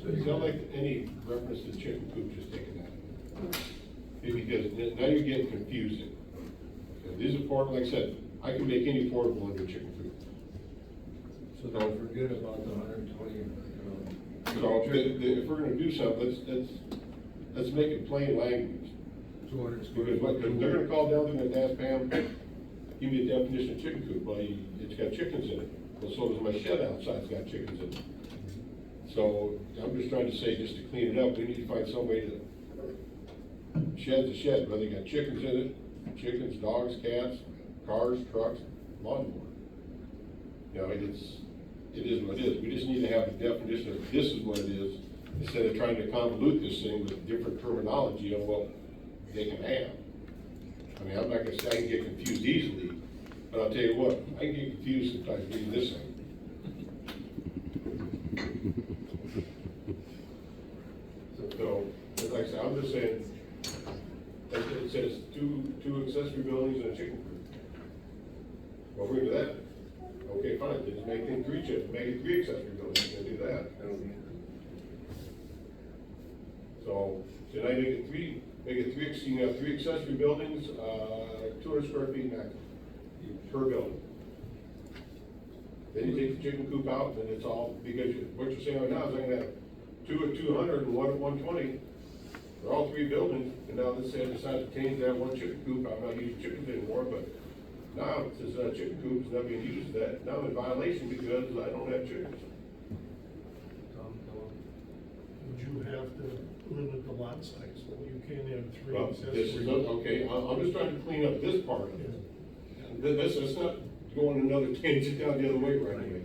It's not like any reference to chicken coop just taken out of it. Because now you're getting confusing. Okay, these are portable, like I said, I can make any portable under chicken coop. So don't forget about the 120, So if we're gonna do something, let's make it plain language. 200 square Because what, foot. because they're gonna call down, they're gonna ask Pam, give me a definition of chicken coop, well, it's got chickens in it. Well, so does my shed outside, it's got chickens in it. So, I'm just trying to say, just to clean it up, we need to find some way to, shed's a shed, whether you got chickens in it, chickens, dogs, cats, cars, trucks, lawnmower. You know, it is what it is, we just need to have a definition of this is what it is, instead of trying to convolute this thing with different terminology on what they can have. I mean, I'm not gonna say I can get confused easily, but I'll tell you what, I can get confused sometimes reading this thing. So, like I said, I'm just saying, like it says, two accessory buildings and a chicken coop. Well, we're into that. Okay, fine, then just make it three accessory buildings, you can do that. So, should I make it three, you can have three accessory buildings, 200 square feet max per building. Then you take the chicken coop out, and it's all, because what you're saying right now is I'm gonna have two at 200 and one at 120. They're all three buildings, and now let's say I decide to change that one chicken coop, I'm not using chickens anymore, but now, since that chicken coop is not being used, that, now I'm in violation because I don't have chickens. Would you have to limit the lot size? Well, you can't have three Well, this is, accessory. okay, I'm just trying to clean up this part of it. This is not going another tangent down the other way right away.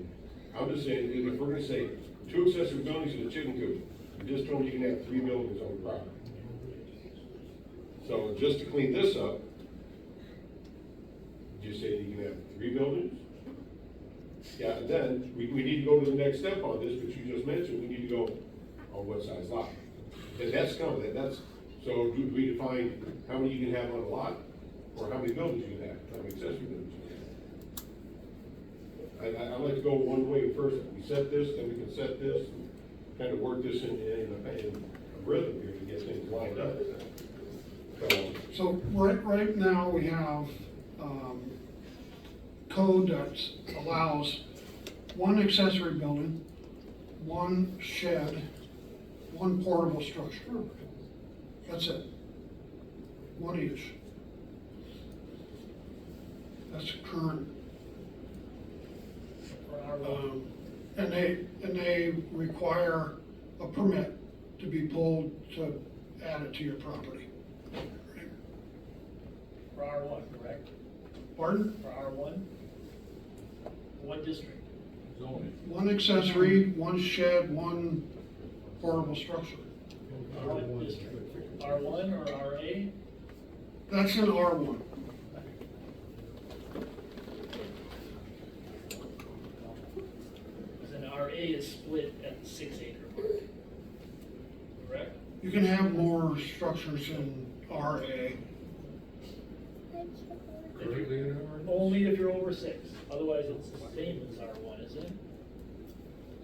I'm just saying, if we're gonna say two accessory buildings and a chicken coop, you just told me you can have three buildings on the property. So just to clean this up, you say you can have three buildings? Yeah, and then we need to go to the next step on this, which you just mentioned, we need to go on what size lot. And that's coming, so do we define how many you can have on a lot, or how many buildings you can have, how many accessory buildings you can have? I'd like to go one way first, we set this, then we can set this, and kind of work this in a rhythm here to get things lined up. So right now, we have, code that allows one accessory building, one shed, one portable structure. That's it. One each. That's current. And they require a permit to be pulled to add it to your property. For R1, correct? Pardon? For R1? What district? One accessory, one shed, one portable structure. What district? R1 or RA? That's an R1. Because an RA is split at the 6 acre mark. Correct? You can have more structures in RA. Currently in our. Only if you're over 6, otherwise it's the same as R1, isn't it?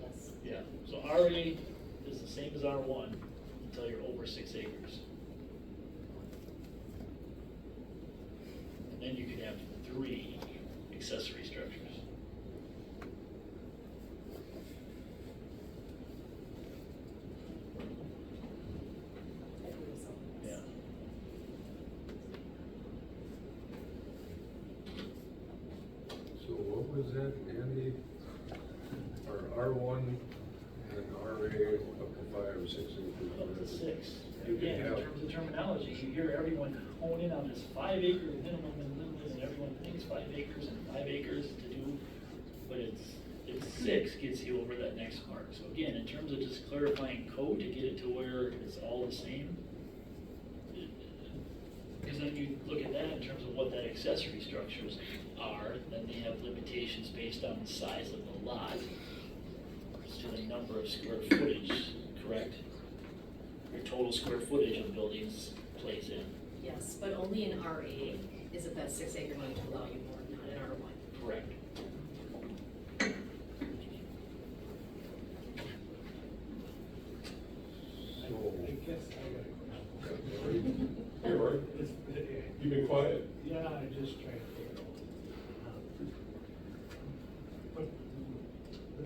Yes. Yeah, so RA is the same as R1 until you're over 6 acres. And then you can have 3 accessory structures. Yeah. So what was that, Andy? Our R1 and RA up to 5 or 6 acres? Up to 6. You can Again, in have- terms of terminology, you hear everyone hone in on this 5 acre minimum and limit, and everyone thinks 5 acres and 5 acres to do, but it's 6 gets you over that next mark. So again, in terms of just clarifying code to get it to where it's all the same, because then you look at that in terms of what that accessory structures are, then they have limitations based on the size of the lot to the number of square footage, correct? Your total square footage of buildings plays in, Yes, but only in RA is it that 6 acre limit to allow you more, not in R1. correct?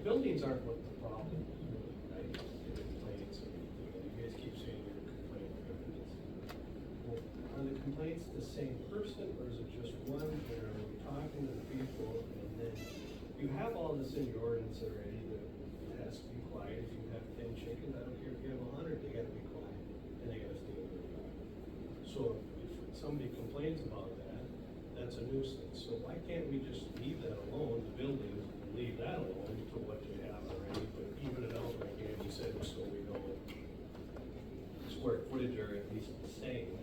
buildings aren't what the problem is. I get complaints, and you guys keep saying you're complaining. Well, are the complaints the same person, or is it just one where we're talking to the people, and then you have all this in your ordinance already, that it has to be quiet, if you have 10 chickens, I don't care if you have 100, they gotta be quiet, and they gotta stay in their yard. So if somebody complains about that, that's a nuisance, so why can't we just leave that alone, the buildings, leave that alone to what you have already, but even it out like Andy said, so we know square footage are at least the same,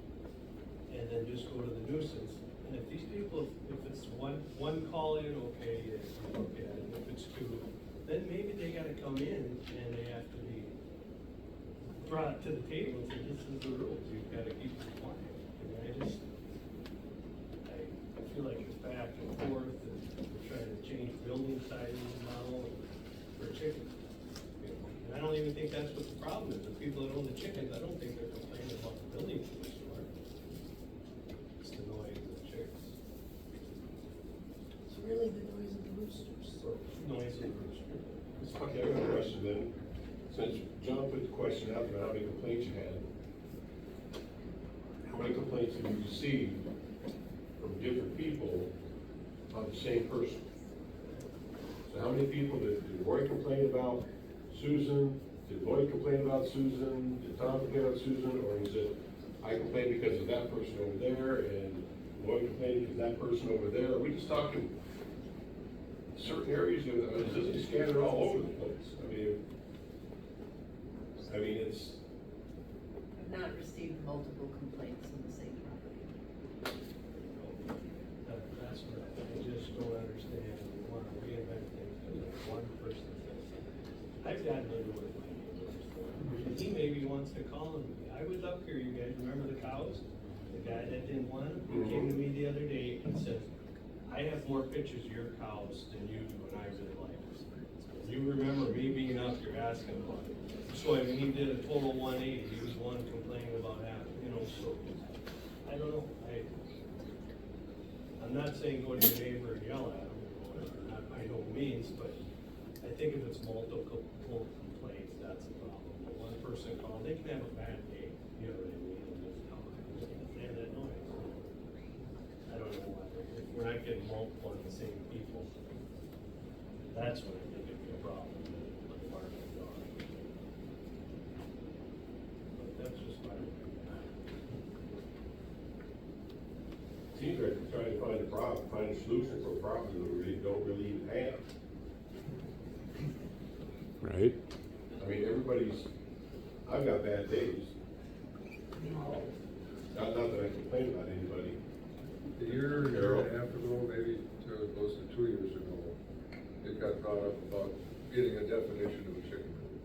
and then just go to the nuisance. And if these people, if it's one call in, okay, you look at it, if it's two, then maybe they gotta come in and they have to be brought to the table and say, this is the rules, you've gotta keep it quiet. And I feel like it's back and forth, and we're trying to change building sizes now for chickens. You know, and I don't even think that's what the problem is, the people that own the chickens, I don't think they're complaining about the building commissioner. It's the noise of the chicks. It's really the noise of the roosters. Or noise of the rooster. Okay, I got a question then. Since John put the question out about how many complaints you had, how many complaints have you received from different people on the same person? So how many people did Roy complain about Susan? Did Lloyd complain about Susan? Did Tom complain about Susan? Or is it, I complained because of that person over there, and Lloyd complained because of that person over there? Are we just talking certain areas, is this scattered all over the place? I mean, it's, I've not received multiple complaints on the same property. That's what I just don't understand, we wanna reinvent things, because one person says something. I've gotten into it with my neighbors, he maybe wants to call me, I was up here, you guys remember the cows? The guy that didn't want them, he came to me the other day and said, I have more pictures of your cows than you do, and I really like them. You remember me being up here asking about it. So, I mean, he did a total 180, he was the one complaining about having, you know, so, I don't know, I'm not saying go to your neighbor and yell at him, not by no means, but I think if it's multiple complaints, that's a problem. But one person called, they can have a bad day, you know what I mean, and just, oh, I just can't stand that noise. I don't know why, if we're not getting multiple of the same people, that's when I think it'd be a problem with the barking dog. But that's just my opinion. seems like we're trying to find a problem, find a solution for a problem that we really don't really even have. Right? I mean, I've got bad days. Not that I complain about anybody. A year and a half ago, maybe close to 2 years ago, it got brought up about getting a definition of a chicken coop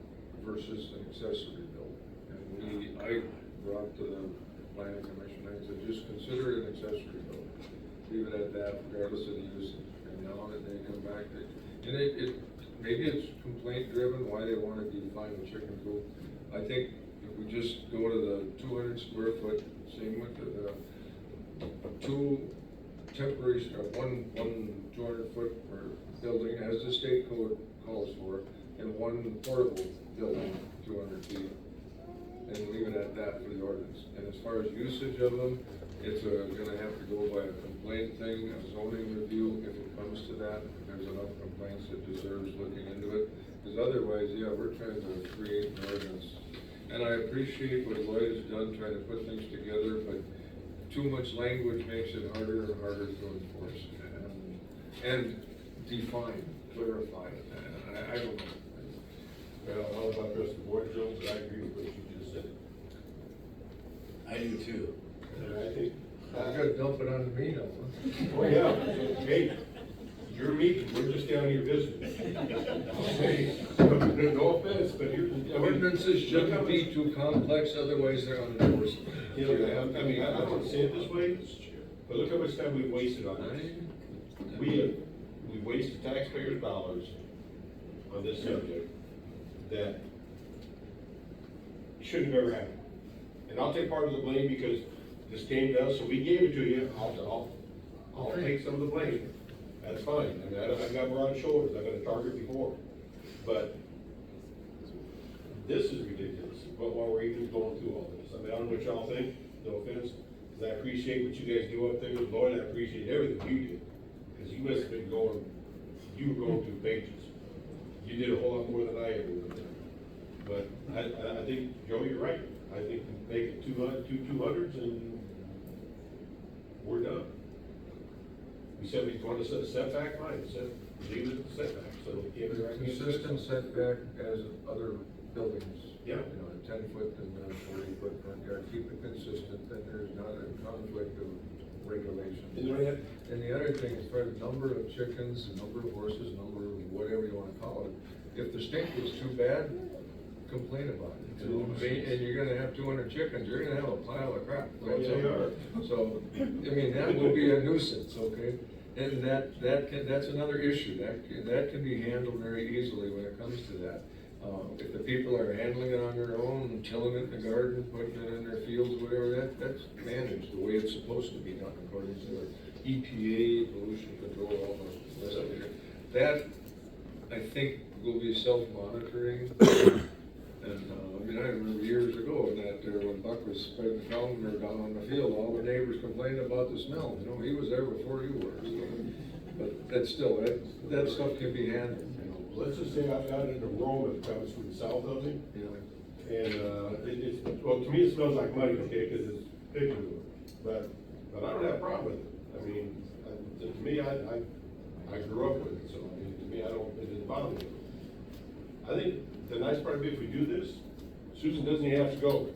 versus an accessory building. And I brought to the planning commission, I said, just consider it an accessory building. Leave it at that, regardless of the usage. And now that they come back, and maybe it's complaint driven, why they want to define the chicken coop. I think if we just go to the 200 square foot, same with the two temporary, one 200 foot per building, as the state code calls for, and one portable building, 200 feet, and leave it at that for the ordinance. And as far as usage of them, it's gonna have to go by a complaint thing, a zoning review, if it comes to that, if there's enough complaints that deserves looking into it. Because otherwise, yeah, we're trying to create an ordinance. And I appreciate what Lloyd has done, trying to put things together, but too much language makes it harder and harder to enforce and define, clarify it. I don't know. Well, I don't know about the rest of the board, Jones, but I agree with what you just said. I do too. And I think, You gotta dump it on me now. oh yeah, hey, your meeting, we're just down here visiting. Hey, no offense, but you're, I mean. Ordinances shouldn't be too complex, otherwise they're unenforceable. You know, I mean, I don't want to say it this way, but look how much time we've wasted on this. We wasted taxpayers' dollars on this subject that shouldn't have ever happened. And I'll take part of the blame because this came to us, so we gave it to you, I'll take some of the blame. That's fine, I mean, I've got broad shoulders, I've been a target before. But this is ridiculous, but while we're even going through all this, I mean, I don't know what y'all think, no offense, because I appreciate what you guys do up there, Lord, I appreciate everything you do, because you must have been going, you were going through pages. You did a whole lot more than I ever would have done. But I think, Joe, you're right, I think make it 200s and we're done. We said we want to set a setback line, leave it at the setback, so we can't be right. Consistent setback as other buildings. Yeah. You know, 10 foot and 40 foot front yard, keep it consistent, then there's not a conflict of regulations. Is there any- And the other thing is for the number of chickens, the number of horses, number of whatever you wanna call it, if the stink is too bad, complain about it. And you're gonna have 200 chickens, you're gonna have a pile of crap. Oh, yeah, you are. So, I mean, that will be a nuisance, okay? And that's another issue, that can be handled very easily when it comes to that. If the people are handling it on their own, tilling it in the garden, putting it in their fields, whatever, that's managed the way it's supposed to be done according to the EPA, pollution control, all the rest of it. That, I think, will be self-monitoring. And, I mean, I remember years ago when Buck was spreading the calendar down on the field, all the neighbors complained about the smell, you know, he was there before you were, so. But that's still, that stuff can be handled, you know. Let's just say I've got an aroma that comes from the south of me, You know, and, well, to me, it smells like muddy, okay, because it's pig manure, but I don't have a problem with it. I mean, to me, I grew up with it, so, I mean, to me, it doesn't bother me. I think the nice part of it, if we do this, Susan doesn't even have to go.